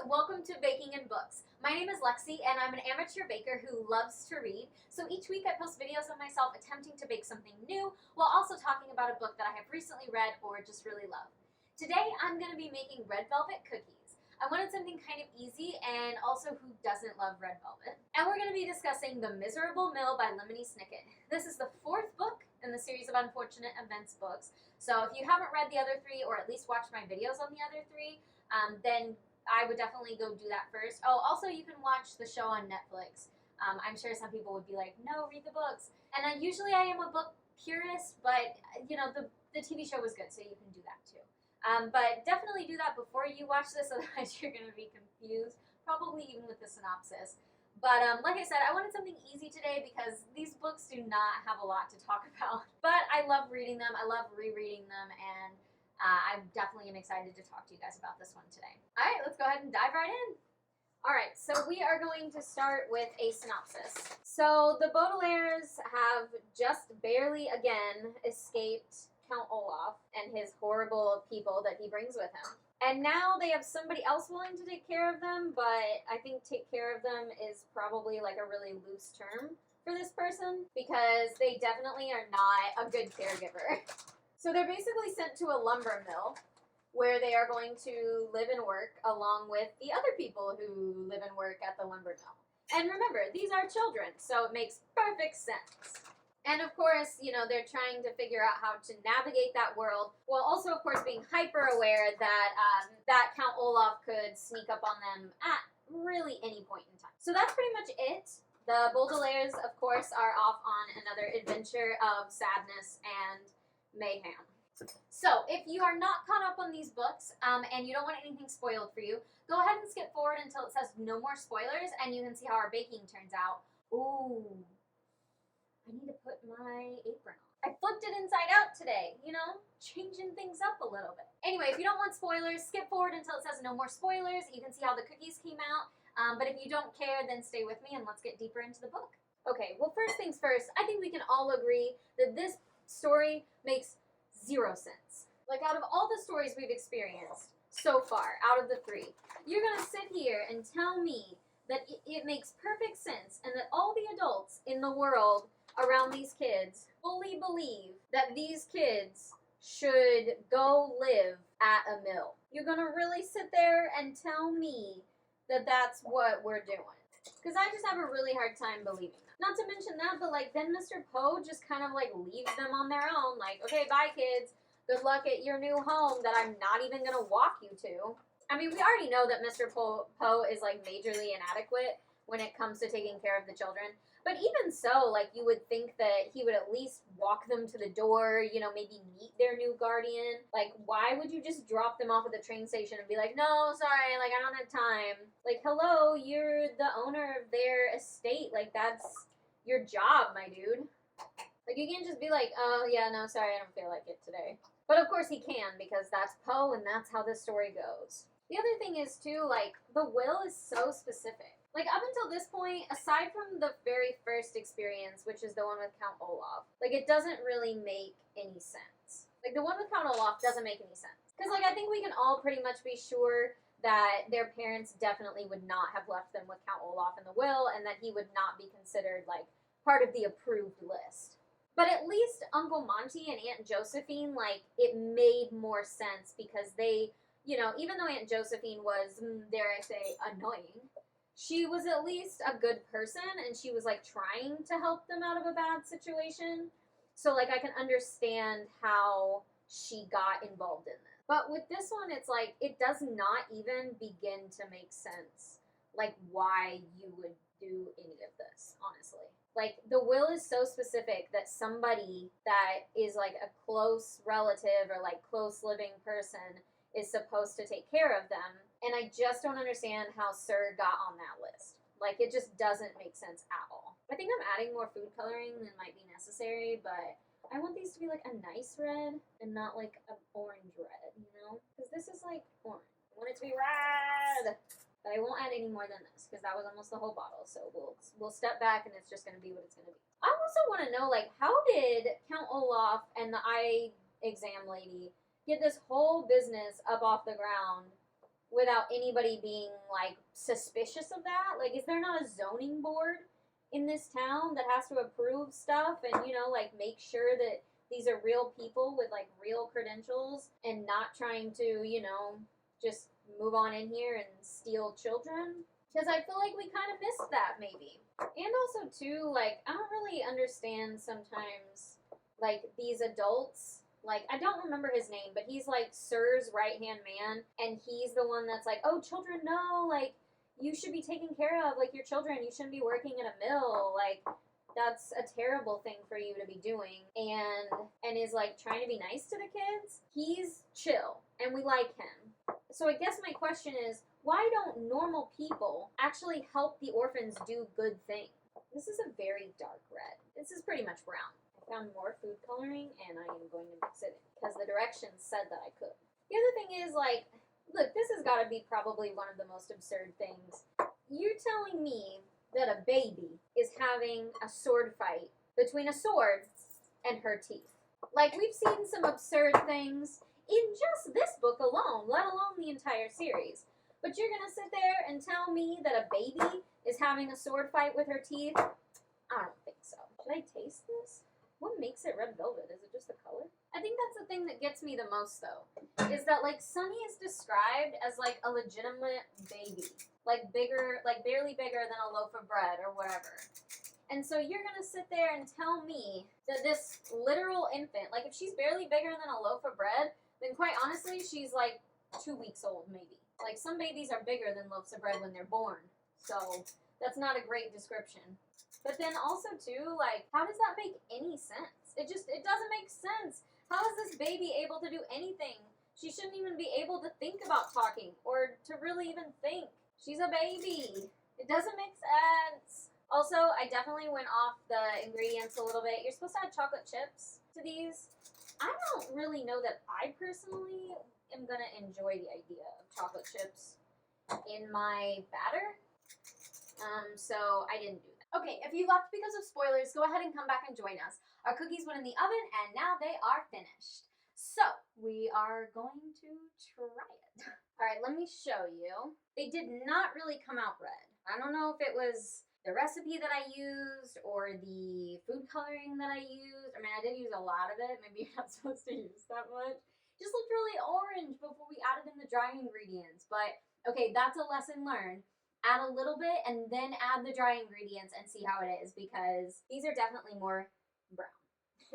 welcome to Baking and Books. My name is Lexi and I'm an amateur baker who loves to read. So each week I post videos of myself attempting to bake something new while also talking about a book that I have recently read or just really love. Today I'm going to be making red velvet cookies. I wanted something kind of easy and also who doesn't love red velvet. And we're going to be discussing The Miserable Mill by Lemony Snicket. This is the fourth book in the series of Unfortunate Events books. So if you haven't read the other three or at least watched my videos on the other three, then I would definitely go do that first. Oh, also you can watch the show on Netflix. I'm sure some people would be like, no, read the books. And usually I am a book purist, but you know, the TV show was good, so you can do that too. But definitely do that before you watch this, otherwise you're going to be confused, probably even with the synopsis. But like I said, I wanted something easy today because these books do not have a lot to talk about. But I love reading them, I love rereading them, and I definitely am excited to talk to you guys about this one today. All right, let's go ahead and dive right in. All right, so we are going to start with a synopsis. So the Baudelaires have just barely again escaped Count Olaf and his horrible people that he brings with him. And now they have somebody else willing to take care of them, but I think take care of them is probably like a really loose term for this person because they definitely are not a good caregiver. So they're basically sent to a lumber mill where they are going to live and work along with the other people who live and work at the lumber mill. And remember, these are children, so it makes perfect sense. And of course, you know, they're trying to figure out how to navigate that world while also, of course, being hyper aware that that Count Olaf could sneak up on them at really any point in time. So that's pretty much it. The Baudelaires, of course, are off on another adventure of sadness and mayhem. So if you are not caught up on these books and you don't want anything spoiled for you, go ahead and skip forward until it says no more spoilers and you can see how our baking turns out. Ooh, I need to put my apron on. I flipped it inside out today, you know, changing things up a little bit. Anyway, if you don't want spoilers, skip forward until it says no more spoilers. You can see how the cookies came out. But if you don't care, then stay with me and let's get deeper into the book. Okay, well, first things first, I think we can all agree that this story makes zero sense. Like, out of all the stories we've experienced so far, out of the three, you're gonna sit here and tell me that it makes perfect sense and that all the adults in the world around these kids fully believe that these kids should go live at a mill. You're gonna really sit there and tell me that that's what we're doing? Because I just have a really hard time believing that. Not to mention that, but like then Mr. Poe just kind of like leaves them on their own. Like, okay, bye kids. Good luck at your new home that I'm not even going to walk you to. I mean, we already know that Mr. Poe is like majorly inadequate when it comes to taking care of the children. But even so, like you would think that he would at least walk them to the door, you know, maybe meet their new guardian. Like, why would you just drop them off at the train station and be like, no, sorry, like I don't have time. Like, hello, you're the owner of their estate. Like, that's your job, my dude. Like, you can't just be like, oh, yeah, no, sorry, I don't feel like it today. But of course he can because that's Poe and that's how this story goes. The other thing is, too, like, the will is so specific. Like, up until this point, aside from the very first experience, which is the one with Count Olaf, like, it doesn't really make any sense. Like, the one with Count Olaf doesn't make any sense. Because, like, I think we can all pretty much be sure that their parents definitely would not have left them with Count Olaf in the will, and that he would not be considered, like, part of the approved list. But at least Uncle Monty and Aunt Josephine, like, it made more sense because they, you know, even though Aunt Josephine was, dare I say, annoying, she was at least a good person and she was like trying to help them out of a bad situation. So like I can understand how she got involved in this. But with this one, it's like it does not even begin to make sense like why you would do any of this, honestly. Like the will is so specific that somebody that is like a close relative or like close living person is supposed to take care of them. And I just don't understand how Sir got on that list. Like, it just doesn't make sense at all. I think I'm adding more food coloring than might be necessary, but I want these to be, like, a nice red and not, like, an orange red, you know? Because this is, like, orange. I want it to be red! But I won't add any more than this, because that was almost the whole bottle. So we'll step back, and it's just going to be what it's going to be. I also want to know, like, how did Count Olaf and the eye exam lady get this whole business up off the ground without anybody being like suspicious of that? Like, is there not a zoning board in this town that has to approve stuff and, you know, like make sure that these are real people with like real credentials and not trying to, you know, just move on in here and steal children? Because I feel like we kind of missed that maybe. And also, too, like, I don't really understand sometimes, like, these adults. Like, I don't remember his name, but he's like Sir's right hand man, and he's the one that's like, oh, children, no, like, you should be taken care of, like, your children, you shouldn't be working in a mill, like, that's a terrible thing for you to be doing, and is like trying to be nice to the kids. He's chill, and we like him. So I guess my question is, why don't normal people actually help the orphans do good things? This is a very dark red. This is pretty much brown. I found more food coloring, and I am going to mix it in because the directions said that I could. The other thing is, like, look, this has got to be probably one of the most absurd things. You're telling me that a baby is having a sword fight between a sword and her teeth. Like, we've seen some absurd things in just this book alone, let alone the entire series. But you're gonna sit there and tell me that a baby is having a sword fight with her teeth? I don't think so. Should I taste this? What makes it red velvet? Is it just the color? I think that's the thing that gets me the most, though, is that, like, Sunny is described as, like, a legitimate baby. Like, bigger, like, barely bigger than a loaf of bread or whatever. And so you're gonna sit there and tell me that this literal infant, like, if she's barely bigger than a loaf of bread, then quite honestly, she's, like, 2 weeks old, maybe. Like, some babies are bigger than loaves of bread when they're born. So that's not a great description. But then also, too, like, how does that make any sense? It doesn't make sense. How is this baby able to do anything? She shouldn't even be able to think about talking or to really even think. She's a baby. It doesn't make sense. Also, I definitely went off the ingredients a little bit. You're supposed to add chocolate chips to these. I don't really know that I personally am going to enjoy the idea of chocolate chips in my batter. So I didn't do that. Okay, if you left because of spoilers, go ahead and come back and join us. Our cookies went in the oven, and now they are finished. So, we are going to try it. All right, let me show you. They did not really come out red. I don't know if it was the recipe that I used or the food coloring that I used. I mean, I did use a lot of it. Maybe you're not supposed to use that much. Just looked really orange before we added in the dry ingredients. But, okay, that's a lesson learned. Add a little bit and then add the dry ingredients and see how it is, because these are definitely more brown.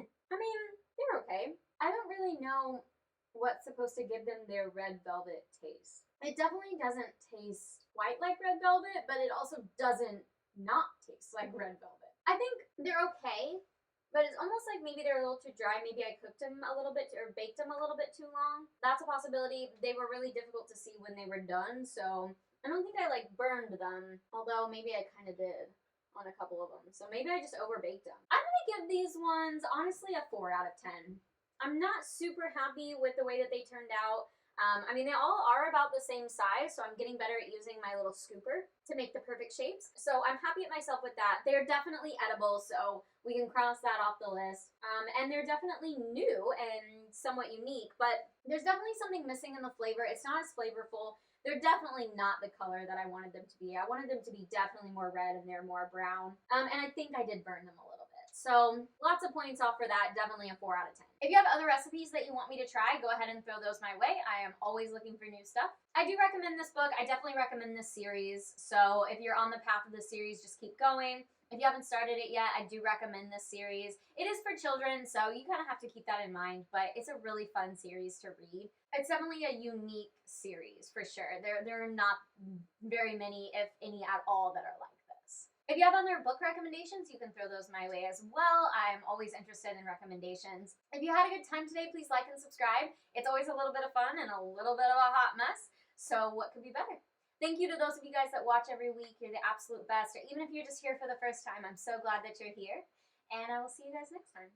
I mean, they're okay. I don't really know what's supposed to give them their red velvet taste. It definitely doesn't taste quite like red velvet, but it also doesn't not taste like red velvet. I think they're okay, but it's almost like maybe they're a little too dry. Maybe I cooked them a little bit or baked them a little bit too long. That's a possibility. They were really difficult to see when they were done, so I don't think I like burned them, although maybe I kind of did on a couple of them. So maybe I just overbaked them. I'm going to give these ones, honestly, a 4 out of 10. I'm not super happy with the way that they turned out. I mean, they all are about the same size, so I'm getting better at using my little scooper to make the perfect shapes. So I'm happy at myself with that. They're definitely edible, so we can cross that off the list. And they're definitely new and somewhat unique, but there's definitely something missing in the flavor. It's not as flavorful. They're definitely not the color that I wanted them to be. I wanted them to be definitely more red, and they're more brown. And I think I did burn them a little bit. So lots of points off for that. Definitely a 4 out of 10. If you have other recipes that you want me to try, go ahead and throw those my way. I am always looking for new stuff. I do recommend this book. I definitely recommend this series. So if you're on the path of the series, just keep going. If you haven't started it yet, I do recommend this series. It is for children, so you kind of have to keep that in mind, but it's a really fun series to read. It's definitely a unique series, for sure. There are not very many, if any at all, that are like this. If you have other book recommendations, you can throw those my way as well. I'm always interested in recommendations. If you had a good time today, please like and subscribe. It's always a little bit of fun and a little bit of a hot mess, so what could be better? Thank you to those of you guys that watch every week. You're the absolute best. Or even if you're just here for the first time, I'm so glad that you're here. And I will see you guys next time.